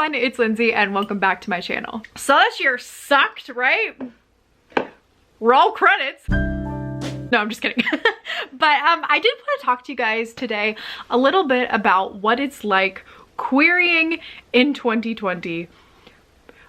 everyone, it's Lindsay and welcome back to my channel. So this year sucked, right? Roll credits. No, I'm just kidding. But I did want to talk to you guys today a little bit about what it's like querying in 2020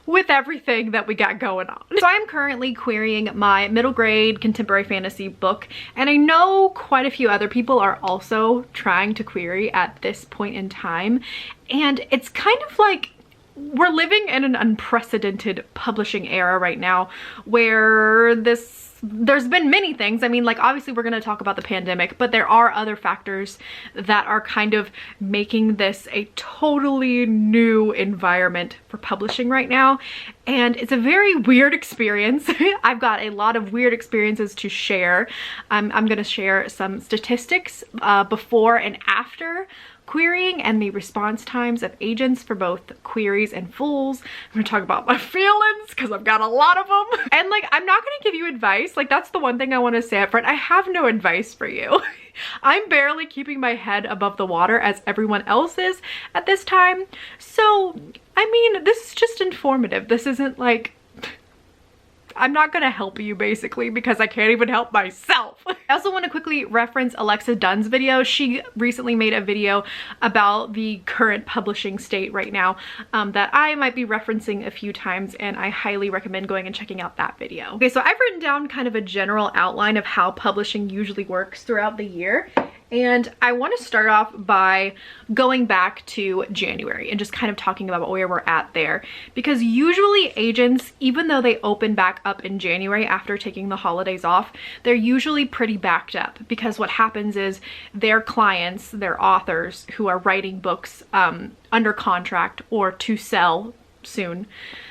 with everything that we got going on. So I'm currently querying my middle grade contemporary fantasy book, and I know quite a few other people are also trying to query at this point in time, and it's kind of like we're living in an unprecedented publishing era right now where there's been many things. I mean, like, obviously we're going to talk about the pandemic, but there are other factors that are kind of making this a totally new environment for publishing right now. And it's a very weird experience. I've got a lot of weird experiences to share. I'm going to share some statistics before and after querying and the response times of agents for both queries and fulls. I'm gonna talk about my feelings because I've got a lot of them. And like, I'm not gonna give you advice. Like, that's the one thing I want to say up front. I have no advice for you. I'm barely keeping my head above the water as everyone else is at this time. So, I mean, this is just informative. This isn't like, I'm not gonna help you basically because I can't even help myself. I also want to quickly reference Alexa Dunn's video. She recently made a video about the current publishing state right now that I might be referencing a few times, and I highly recommend going and checking out that video. Okay, so I've written down kind of a general outline of how publishing usually works throughout the year. And I want to start off by going back to January and just kind of talking about where we're at there. Because usually agents, even though they open back up in January after taking the holidays off, they're usually pretty backed up. Because what happens is their clients, their authors who are writing books under contract or to sell soon,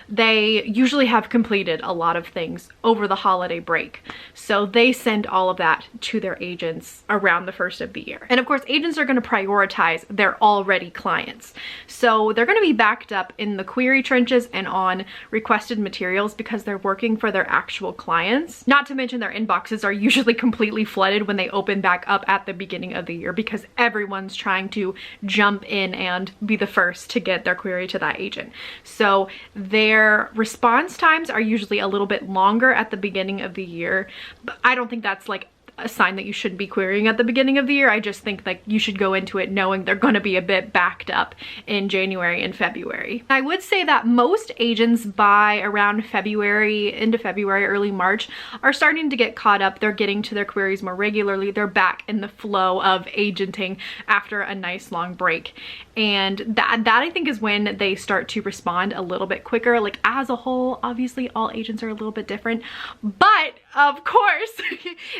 they usually have completed a lot of things over the holiday break. So they send all of that to their agents around the first of the year. And of course, agents are going to prioritize their already clients. So they're going to be backed up in the query trenches and on requested materials because they're working for their actual clients. Not to mention their inboxes are usually completely flooded when they open back up at the beginning of the year because everyone's trying to jump in and be the first to get their query to that agent. So their response times are usually a little bit longer at the beginning of the year, but I don't think that's like a sign that you shouldn't be querying at the beginning of the year. I just think like you should go into it knowing they're going to be a bit backed up in January and February. I would say that most agents by around February, into February, early March, are starting to get caught up. They're getting to their queries more regularly. They're back in the flow of agenting after a nice long break. And that I think is when they start to respond a little bit quicker. Like, as a whole, obviously all agents are a little bit different, but of course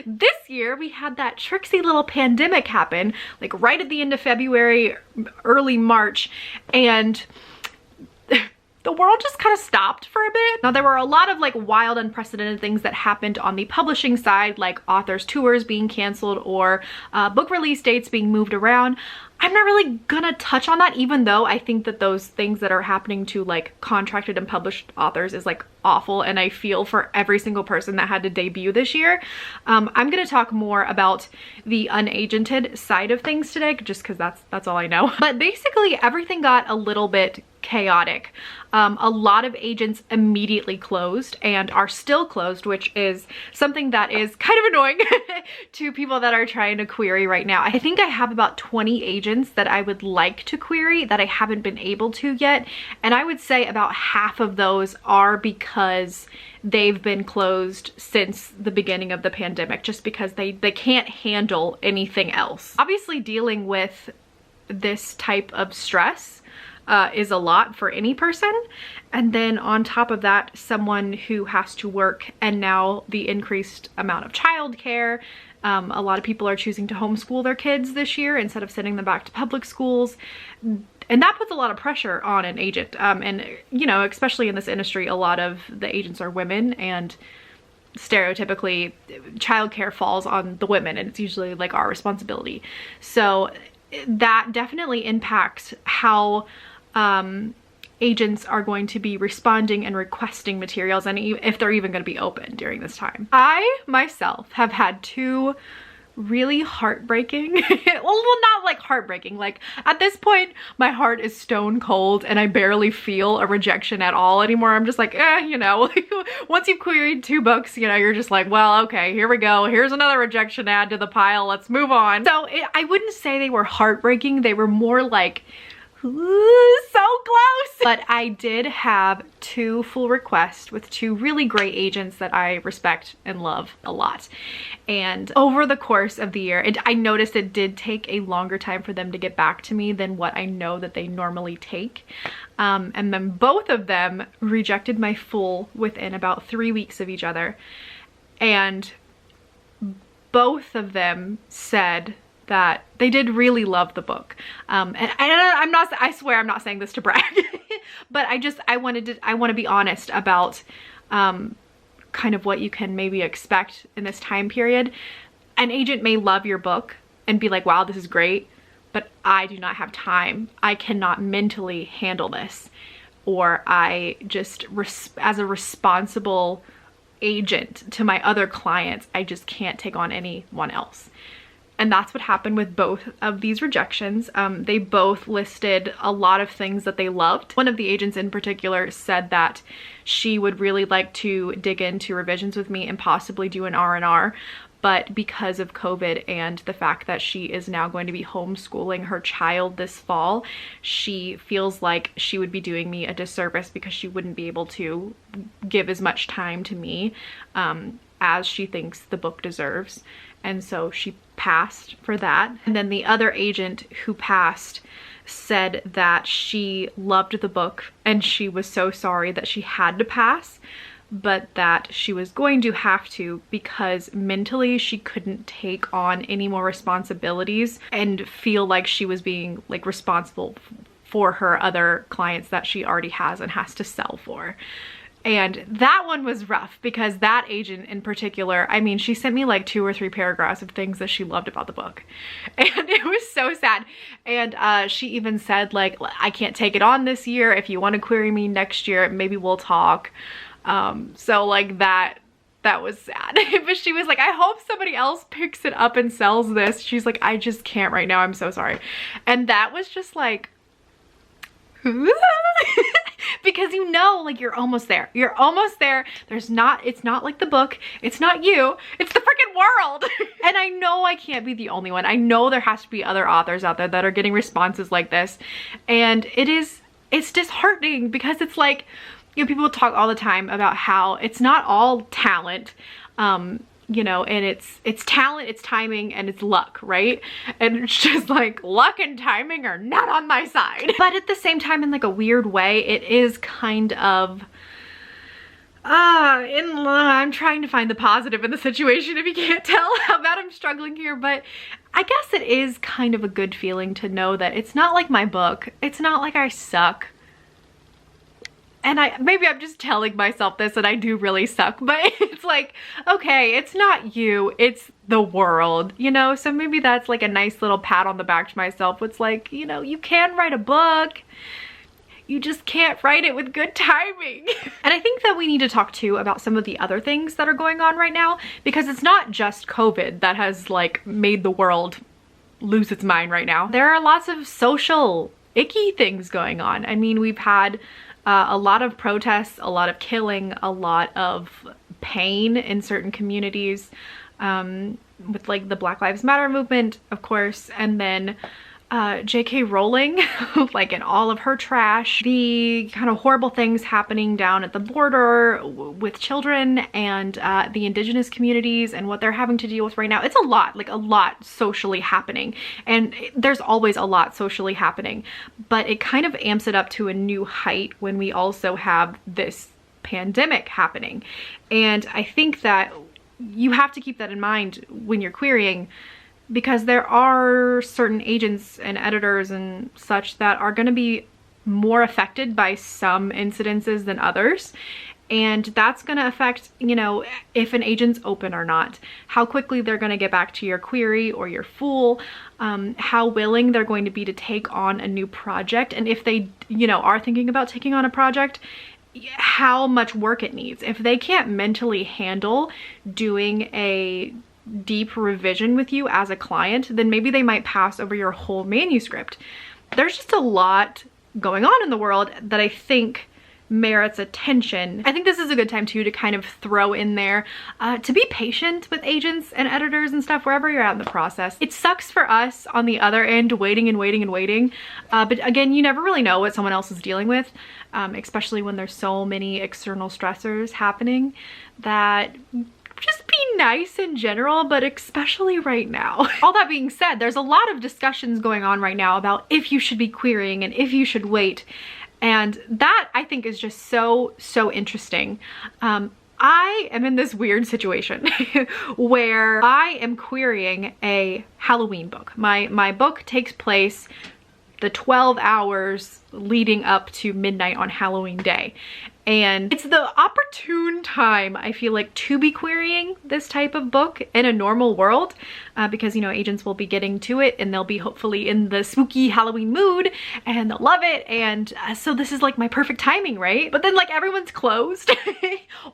this year we had that tricksy little pandemic happen, like right at the end of February, early March, and the world just kind of stopped for a bit. Now, there were a lot of like wild, unprecedented things that happened on the publishing side, like authors' tours being canceled or book release dates being moved around. I'm not really gonna touch on that, even though I think that those things that are happening to like contracted and published authors is like awful, and I feel for every single person that had to debut this year. I'm gonna talk more about the unagented side of things today, just because that's all I know. But basically everything got a little bit chaotic. A lot of agents immediately closed and are still closed, which is something that is kind of annoying to people that are trying to query right now. I think I have about 20 agents that I would like to query that I haven't been able to yet. And I would say about half of those are because they've been closed since the beginning of the pandemic, just because they can't handle anything else. Obviously, dealing with this type of stress is a lot for any person. And then on top of that, someone who has to work, and now the increased amount of childcare. A lot of people are choosing to homeschool their kids this year instead of sending them back to public schools. And that puts a lot of pressure on an agent. And, you know, especially in this industry, a lot of the agents are women, and stereotypically childcare falls on the women, and it's usually like our responsibility. So that definitely impacts how agents are going to be responding and requesting materials, and if they're even going to be open during this time. I myself have had 2 really heartbreaking. Well, not like heartbreaking, like at this point my heart is stone cold and I barely feel a rejection at all anymore. I'm just like, you know, once you've queried 2 books, you know, you're just like, well, okay, here we go, here's another rejection add to the pile, let's move on. So I wouldn't say they were heartbreaking, they were more like, ooh, so close. But I did have 2 full requests with 2 really great agents that I respect and love a lot. And over the course of the year, I noticed it did take a longer time for them to get back to me than what I know that they normally take. And then both of them rejected my full within about 3 weeks of each other. And both of them said that they did really love the book. And I'm not, I swear I'm not saying this to brag, but I want to be honest about kind of what you can maybe expect in this time period. An agent may love your book and be like, wow, this is great, but I do not have time. I cannot mentally handle this. Or I just, as a responsible agent to my other clients, I just can't take on anyone else. And that's what happened with both of these rejections. They both listed a lot of things that they loved. One of the agents in particular said that she would really like to dig into revisions with me and possibly do an R&R. But because of COVID and the fact that she is now going to be homeschooling her child this fall, she feels like she would be doing me a disservice because she wouldn't be able to give as much time to me as she thinks the book deserves. And so she passed for that. And then the other agent who passed said that she loved the book and she was so sorry that she had to pass, but that she was going to have to because mentally she couldn't take on any more responsibilities and feel like she was being like responsible for her other clients that she already has and has to sell for. And that one was rough because that agent in particular, I mean, she sent me like 2 or 3 paragraphs of things that she loved about the book. And it was so sad. And she even said like, I can't take it on this year. If you want to query me next year, maybe we'll talk. So like that was sad. But she was like, I hope somebody else picks it up and sells this. She's like, I just can't right now. I'm so sorry. And that was just like, because you know, like you're almost there. You're almost there. It's not like the book. It's not you. It's the freaking world. And I know I can't be the only one. I know there has to be other authors out there that are getting responses like this. And it's disheartening because it's like, you know, people talk all the time about how it's not all talent. You know, and it's talent, it's timing, and it's luck, right? And it's just like luck and timing are not on my side. But at the same time, in like a weird way, it is kind of I'm trying to find the positive in the situation if you can't tell how bad I'm struggling here, but I guess it is kind of a good feeling to know that it's not like my book. It's not like I suck. And maybe I'm just telling myself this and I do really suck, but it's like, okay, it's not you, it's the world, you know? So maybe that's like a nice little pat on the back to myself. It's like, you know, you can write a book, you just can't write it with good timing. And I think that we need to talk too about some of the other things that are going on right now, because it's not just COVID that has like made the world lose its mind right now. There are lots of social icky things going on. I mean, we've had a lot of protests, a lot of killing, a lot of pain in certain communities, with like the Black Lives Matter movement, of course, and then J.K. Rowling, like in all of her trash, the kind of horrible things happening down at the border with children and the indigenous communities and what they're having to deal with right now. It's a lot, like a lot socially happening. And there's always a lot socially happening, but it kind of amps it up to a new height when we also have this pandemic happening. And I think that you have to keep that in mind when you're querying, because there are certain agents and editors and such that are going to be more affected by some incidences than others. And that's going to affect, you know, if an agent's open or not, how quickly they're going to get back to your query or your fool, how willing they're going to be to take on a new project. And if they, you know, are thinking about taking on a project, how much work it needs. If they can't mentally handle doing a deep revision with you as a client, then maybe they might pass over your whole manuscript. There's just a lot going on in the world that I think merits attention. I think this is a good time too to kind of throw in there to be patient with agents and editors and stuff wherever you're at in the process. It sucks for us on the other end, waiting and waiting and waiting, but again, you never really know what someone else is dealing with, especially when there's so many external stressors happening. That just be nice in general, but especially right now. All that being said, there's a lot of discussions going on right now about if you should be querying and if you should wait. And that I think is just so interesting. I am in this weird situation where I am querying a Halloween book. My book takes place the 12 hours leading up to midnight on Halloween day. And it's the opportune time, I feel like, to be querying this type of book in a normal world because, you know, agents will be getting to it and they'll be hopefully in the spooky Halloween mood and they'll love it. And so this is like my perfect timing, right? But then like everyone's closed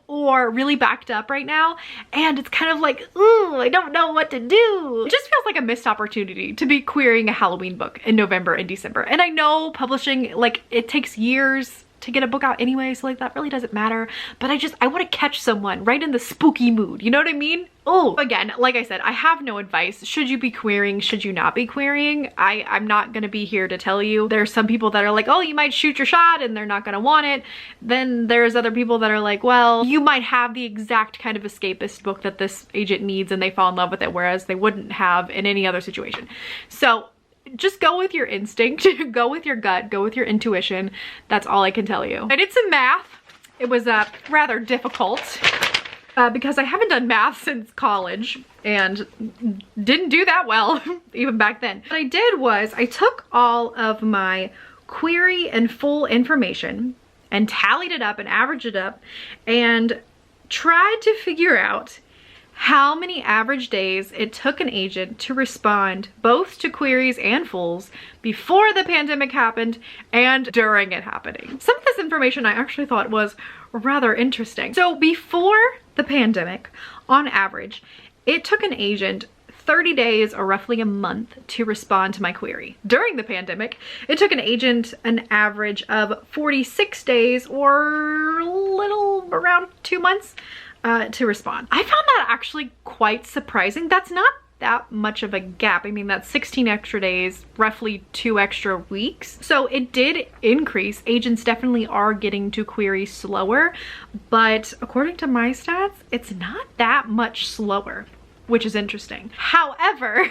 or really backed up right now. And it's kind of like, ooh, I don't know what to do. It just feels like a missed opportunity to be querying a Halloween book in November and December. And I know publishing, like, it takes years to get a book out anyway, so like that really doesn't matter, but I want to catch someone right in the spooky mood, you know what I mean? Oh, again, like I said, I have no advice. Should you be querying? Should you not be querying? I'm not gonna be here to tell you. There's some people that are like, oh, you might shoot your shot and they're not gonna want it. Then there's other people that are like, well, you might have the exact kind of escapist book that this agent needs and they fall in love with it, whereas they wouldn't have in any other situation. So just go with your instinct, go with your gut, go with your intuition. That's all I can tell you. I did some math. It was rather difficult because I haven't done math since college and didn't do that well even back then. What I did was I took all of my query and full information and tallied it up and averaged it up and tried to figure out how many average days it took an agent to respond both to queries and fulls before the pandemic happened and during it happening. Some of this information I actually thought was rather interesting. So before the pandemic, on average, it took an agent 30 days or roughly a month to respond to my query. During the pandemic, it took an agent an average of 46 days or a little around 2 months to respond. I found that actually quite surprising. That's not that much of a gap. I mean, that's 16 extra days, roughly 2 extra weeks. So it did increase. Agents definitely are getting to query slower, but according to my stats, it's not that much slower, which is interesting. However,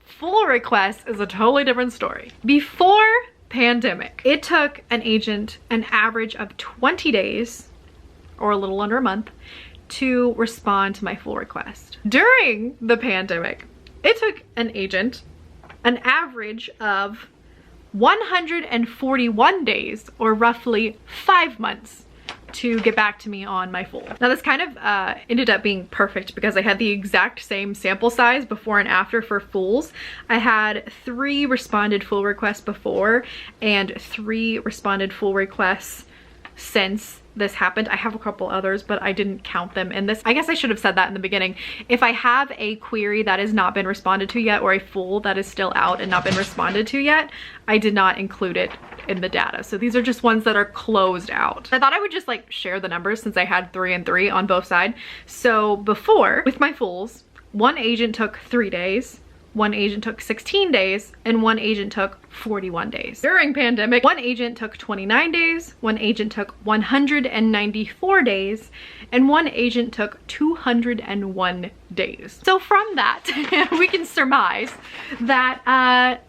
full request is a totally different story. Before pandemic, it took an agent an average of 20 days or a little under a month to respond to my full request. During the pandemic, it took an agent an average of 141 days or roughly 5 months to get back to me on my full. Now this kind of ended up being perfect because I had the exact same sample size before and after for fulls. I had 3 responded full requests before and 3 responded full requests since this happened. I have a couple others, but I didn't count them in this. I guess I should have said that in the beginning. If I have a query that has not been responded to yet or a full that is still out and not been responded to yet, I did not include it in the data. So these are just ones that are closed out. I thought I would just like share the numbers since I had 3 and 3 on both sides. So before, with my fulls, one agent took 3 days, one agent took 16 days, and one agent took 41 days. During pandemic, one agent took 29 days, one agent took 194 days, and one agent took 201 days. So from that, we can surmise that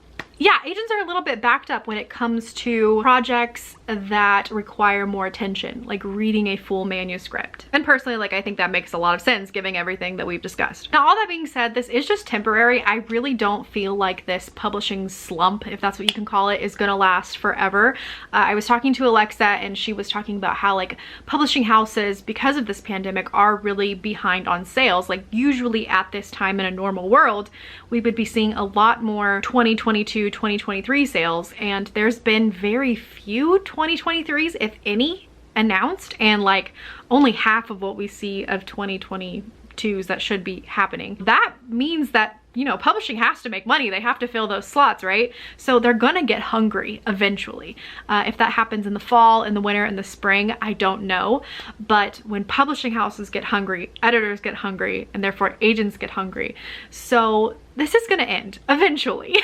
yeah, agents are a little bit backed up when it comes to projects that require more attention, like reading a full manuscript. And personally, like, I think that makes a lot of sense given everything that we've discussed. Now, all that being said, this is just temporary. I really don't feel like this publishing slump, if that's what you can call it, is gonna last forever. I was talking to Alexa and she was talking about how like publishing houses, because of this pandemic, are really behind on sales. Like usually at this time in a normal world, we would be seeing a lot more 2022, 2023 sales, and there's been very few 2023s, if any, announced, and like only half of what we see of 2022 twos that should be happening. That means that, you know, publishing has to make money. They have to fill those slots, right? So they're gonna get hungry eventually. If that happens in the fall, in the winter, in the spring, I don't know. But when publishing houses get hungry, editors get hungry, and therefore agents get hungry. So this is gonna end eventually.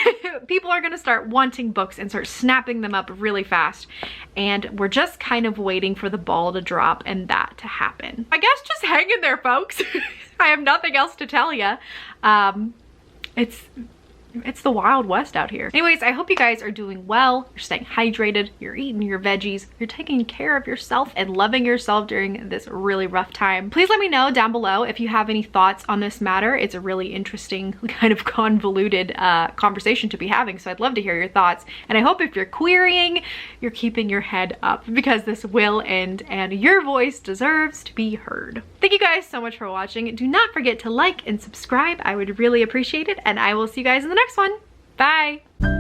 People are gonna start wanting books and start snapping them up really fast. And we're just kind of waiting for the ball to drop and that to happen. I guess just hang in there, folks. I have nothing else to tell you. It's the Wild West out here. Anyways, I hope you guys are doing well. You're staying hydrated, you're eating your veggies, you're taking care of yourself and loving yourself during this really rough time. Please let me know down below if you have any thoughts on this matter. It's a really interesting, kind of convoluted conversation to be having, so I'd love to hear your thoughts. And I hope if you're querying, you're keeping your head up, because this will end and your voice deserves to be heard. Thank you guys so much for watching. Do not forget to like and subscribe. I would really appreciate it, and I will see you guys in the next one. Bye.